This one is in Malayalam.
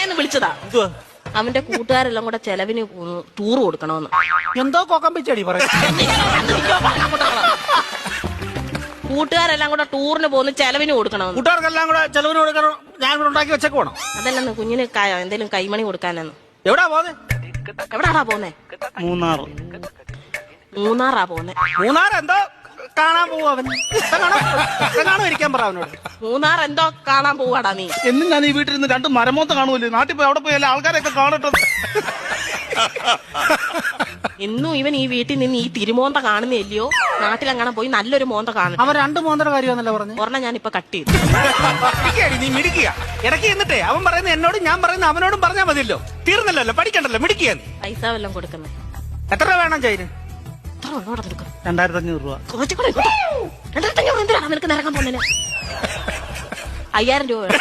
പറയാന്ന് വിളിച്ചതാ. എന്തുവാ? അവന്റെ കൂട്ടുകാരെല്ലാം കൂടെ ചെലവിന് ടൂർ കൊടുക്കണമെന്ന്. എന്തോ കോക്കമ്പിച്ചടി പറയാ. കൂട്ടുകാരെല്ലാം കൂടെ ടൂറിന് പോകുന്ന ചെലവിന് കൊടുക്കണമെന്ന്. കൂട്ടുകാർക്കെല്ലാം കൂടെ ചെലവിന് കൊടുക്കണം. ഞാൻ കൂടെ ഉണ്ടാക്കി വെച്ചേക്ക് വേണം. അതല്ലെന്ന് കുഞ്ഞിന് എന്തേലും കൈമണി കൊടുക്കാനെന്ന്. എവിടാ പോന്നെ? എവിടാടാ പോന്നെ? മൂന്നാറാ പോന്നെ. മൂന്നാർ എന്തോ കാണാൻ പോവും അവൻ. കാണാൻ ഇരിക്കാൻ പറ അവനോട്. മൂന്നാർ എന്തോ കാണാൻ പോവാടാ നീ. എന്നും ഞാൻ ഈ വീട്ടിൽ നിന്ന് 2 മരമോത്ത കാണുമല്ലോ. നാട്ടിൽ പോയി അവിടെ പോയി എല്ലാ ആൾക്കാരെയൊക്കെ കാണട്ടെ. ഇന്നും ഇവൻ ഈ വീട്ടിൽ നിന്ന് ഈ തിരുമോന്ത കാണുന്നില്ലയോ? നാട്ടിലെങ്ങനെ പോയി നല്ലൊരു മോന്ത കാണും. അവൻ 2 മോന്തര കാര്യമാണല്ലോ പറഞ്ഞു. ഒരെണ്ണം ഞാൻ ഇപ്പൊ കട്ട് ചെയ്തു. നീ മിടിക്കുക. ഇടയ്ക്ക് എന്നിട്ടേ അവൻ പറയുന്ന എന്നോടും ഞാൻ പറയുന്ന അവനോടും പറഞ്ഞാൽ മതിയല്ലോ. തീർന്നല്ലോ, പഠിക്കണ്ടല്ലോ, മിടിക്കുക. പൈസ വല്ലതും കൊടുക്കുന്നത് എത്ര രൂപ വേണം ചൈന്? 2500 രൂപ. 2500 എന്തിനാണ് നിനക്ക് നിറങ്ങാൻ പോകുന്നതിന്? 5000 രൂപ വേണം.